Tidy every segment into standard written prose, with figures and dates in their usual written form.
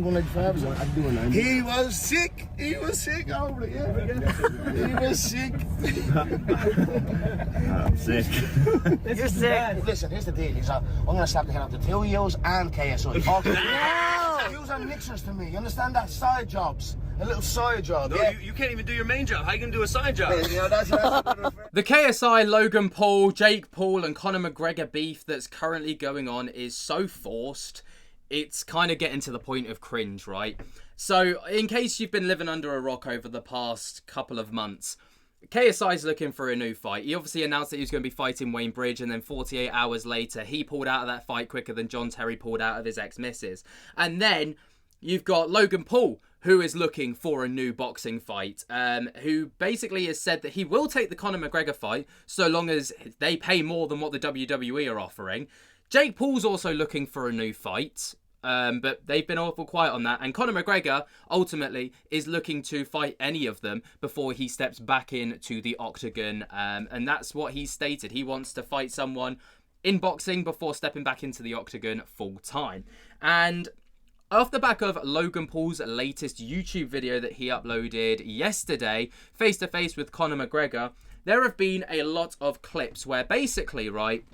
190, 195. I'm doing 90. He was sick. He was sick over it, yeah. He was sick. I'm sick. You're sick. Listen, here's the deal. I'm going to slap the head off the two of yous and KSI. No! Yous are mixers to me. You understand that? Side jobs. A little side job. No, yeah? you can't even do your main job. How you gonna do a side job? You know, that's The KSI, Logan Paul, Jake Paul and Conor McGregor beef that's currently going on is so forced. It's kind of getting to the point of cringe, right? So, in case you've been living under a rock over the past couple of months, KSI's looking for a new fight. He obviously announced that he was going to be fighting Wayne Bridge, and then 48 hours later, he pulled out of that fight quicker than John Terry pulled out of his ex-missus. And then you've got Logan Paul, who is looking for a new boxing fight, who basically has said that he will take the Conor McGregor fight so long as they pay more than what the WWE are offering. Jake Paul's also looking for a new fight, but they've been awful quiet on that. And Conor McGregor, ultimately, is looking to fight any of them before he steps back into the octagon. And that's what he stated. He wants to fight someone in boxing before stepping back into the octagon full time. And off the back of Logan Paul's latest YouTube video that he uploaded yesterday, face-to-face with Conor McGregor, there have been a lot of clips where basically, right,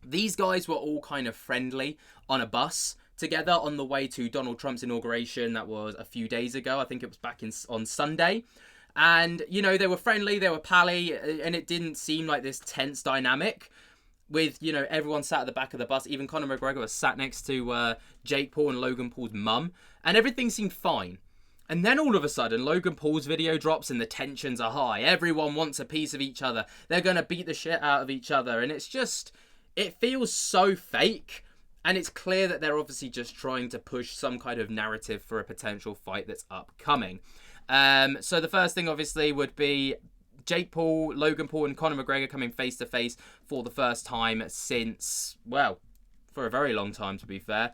these guys were all kind of friendly on a bus together on the way to Donald Trump's inauguration. That was a few days ago. I think it was back on Sunday. And, you know, they were friendly, they were pally, and it didn't seem like this tense dynamic with, you know, everyone sat at the back of the bus. Even Conor McGregor was sat next to Jake Paul and Logan Paul's mum, and everything seemed fine. And then all of a sudden, Logan Paul's video drops and the tensions are high. Everyone wants a piece of each other. They're going to beat the shit out of each other. And it's just, it feels so fake. And it's clear that they're obviously just trying to push some kind of narrative for a potential fight that's upcoming. So the first thing, obviously, would be Jake Paul, Logan Paul and Conor McGregor coming face-to-face for the first time since, well, for a very long time, to be fair.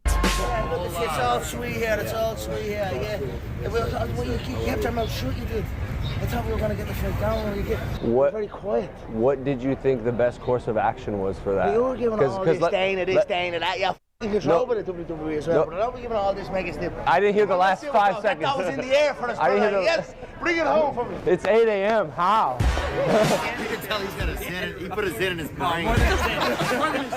It's all sweet here, it's all sweet here, yeah. Well, you kept your mouth shut, you did. I thought we were going to get the fight down, you were very quiet. What did you think the best course of action was for that? You were giving all this stain of this, stain of that, yeah. You control with the WWE as well, but I don't be giving all this mega snip. I didn't hear the last 5 seconds. That was in the air for us. Yes, bring it home for me. It's 8 a.m. How? You can tell he's got a sin. He put a sin in his brain.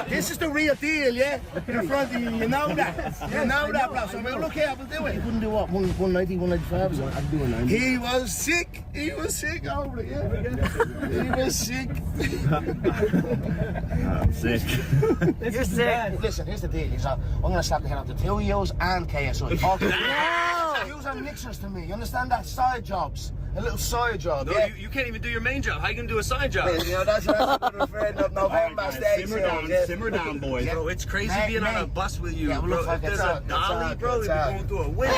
This is the real deal, yeah? In front of you, you know that. You know that, bro. So we'll look here, we'll do it. He wouldn't do what? 190, 195? I'm doing 90. He was sick. He was sick over it, yeah? He was sick. I'm sick. You're sick. Listen, here's the deal. I'm going to slap the head off the two of yous and KSI. No! Yous are mixers to me. You understand that? Side jobs. A little side job, No, yeah? you can't even do your main job. How you gonna do a side job? You know, that's what we're afraid of November stage. Simmer down, boys. Bro, it's crazy being on a bus with you, Yeah, bro. look, If there's a dolly, bro, you'd be going through a window.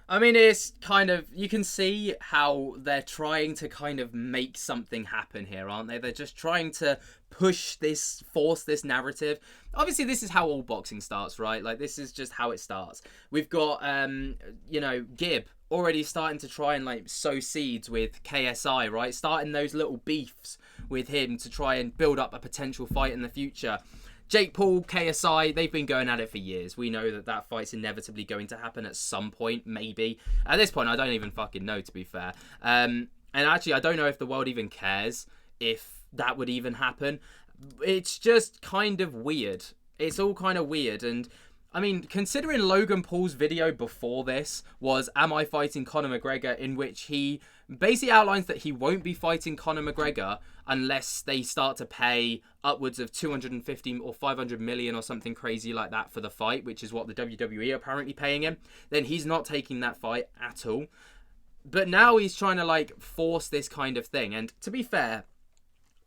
I mean, it's kind of, you can see how they're trying to kind of make something happen here, aren't they? They're just trying to force this narrative. Obviously, this is how all boxing starts, right? Like, this is just how it starts. We've got, you know, Gibb already starting to try and, like, sow seeds with KSI, right? Starting those little beefs with him to try and build up a potential fight in the future. Jake Paul, KSI, they've been going at it for years. We know that that fight's inevitably going to happen at some point, maybe. At this point, I don't even fucking know, to be fair. And actually, I don't know if the world even cares if that would even happen. It's just kind of weird. It's all kind of weird. And, I mean, considering Logan Paul's video before this was Am I Fighting Conor McGregor, in which he basically outlines that he won't be fighting Conor McGregor unless they start to pay upwards of 250 or 500 million or something crazy like that for the fight, which is what the WWE are apparently paying him, then he's not taking that fight at all. But now he's trying to, like, force this kind of thing. And to be fair,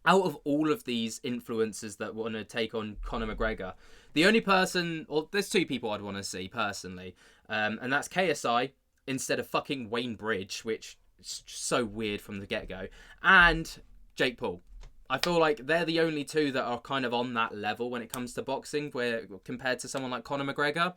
out of all of these influencers that want to take on Conor McGregor, the only person, or there's two people I'd want to see personally, and that's KSI instead of fucking Wayne Bridge, which is so weird from the get-go, and Jake Paul. I feel like they're the only two that are kind of on that level when it comes to boxing, where compared to someone like Conor McGregor.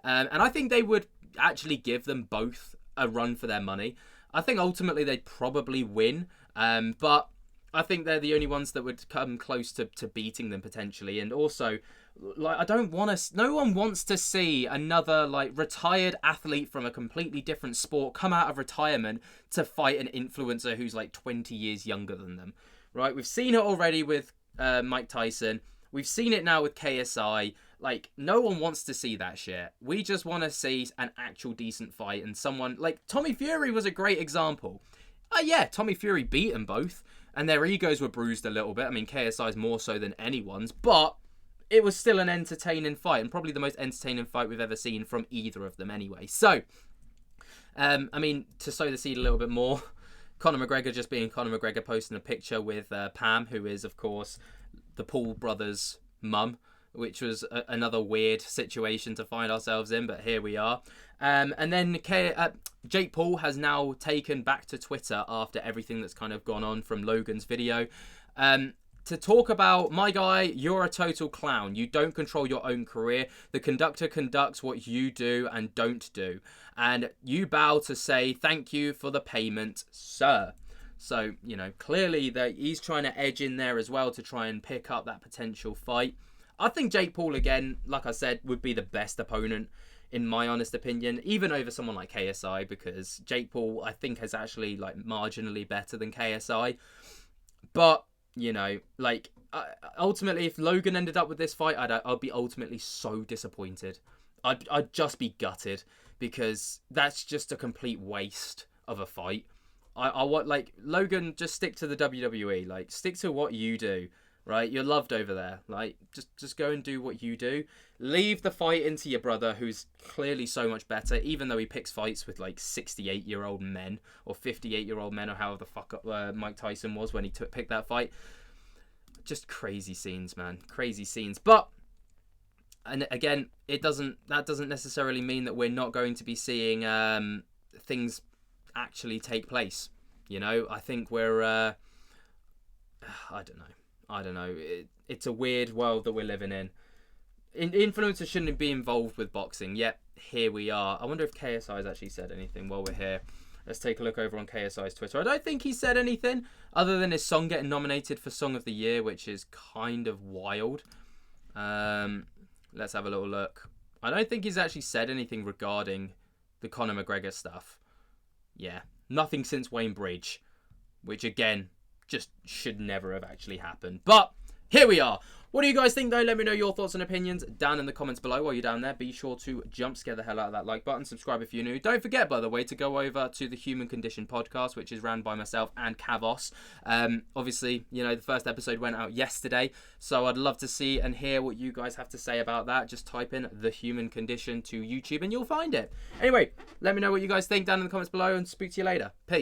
And I think they would actually give them both a run for their money. I think ultimately they'd probably win, but I think they're the only ones that would come close to beating them potentially. And also, Like, I don't want to. No one wants to see another like retired athlete from a completely different sport come out of retirement to fight an influencer who's like 20 years younger than them. Right? We've seen it already with Mike Tyson. We've seen it now with KSI. Like, no one wants to see that shit. We just want to see an actual decent fight, and someone like Tommy Fury was a great example. Yeah, Tommy Fury beat them both, and their egos were bruised a little bit. I mean, KSI's more so than anyone's, but it was still an entertaining fight, and probably the most entertaining fight we've ever seen from either of them anyway. So, I mean, to sow the seed a little bit more, Conor McGregor just being Conor McGregor, posting a picture with Pam, who is, of course, the Paul brothers' mum, which was another weird situation to find ourselves in, but here we are. And then Jake Paul has now taken back to Twitter after everything that's kind of gone on from Logan's video, to talk about, my guy, you're a total clown. You don't control your own career. The conductor conducts what you do and don't do. And you bow to say thank you for the payment, sir. So, you know, clearly that he's trying to edge in there as well to try and pick up that potential fight. I think Jake Paul, again, like I said, would be the best opponent, in my honest opinion, even over someone like KSI, because Jake Paul, I think, is actually like marginally better than KSI. But, you know, like, ultimately, if Logan ended up with this fight, I'd be ultimately so disappointed. I'd just be gutted, because that's just a complete waste of a fight. I want, like, Logan, just stick to the WWE. Like, stick to what you do, right? You're loved over there. Like, just go and do what you do. Leave the fight into your brother, who's clearly so much better, even though he picks fights with, like, 68-year-old men, or 58-year-old men, or however the fuck Mike Tyson was when he picked that fight. Just crazy scenes, man. Crazy scenes. But, and again, that doesn't necessarily mean that we're not going to be seeing things actually take place. You know, I think we're I don't know. It's a weird world that we're living in. Influencers shouldn't be involved with boxing, yet here we are. I wonder if KSI has actually said anything while we're here. Let's take a look over on KSI's Twitter. I don't think he said anything other than his song getting nominated for Song of the Year, which is kind of wild. Let's have a little look. I don't think he's actually said anything regarding the Conor McGregor stuff. Yeah, nothing since Wayne Bridge, which again, just should never have actually happened. But here we are. What do you guys think, though? Let me know your thoughts and opinions down in the comments below. While you're down there, be sure to jump scare the hell out of that like button. Subscribe if you're new. Don't forget, by the way, to go over to the Human Condition podcast, which is ran by myself and Kavos. Obviously, you know, the first episode went out yesterday, so I'd love to see and hear what you guys have to say about that. Just type in The Human Condition to YouTube and you'll find it. Anyway, let me know what you guys think down in the comments below, and speak to you later. Peace.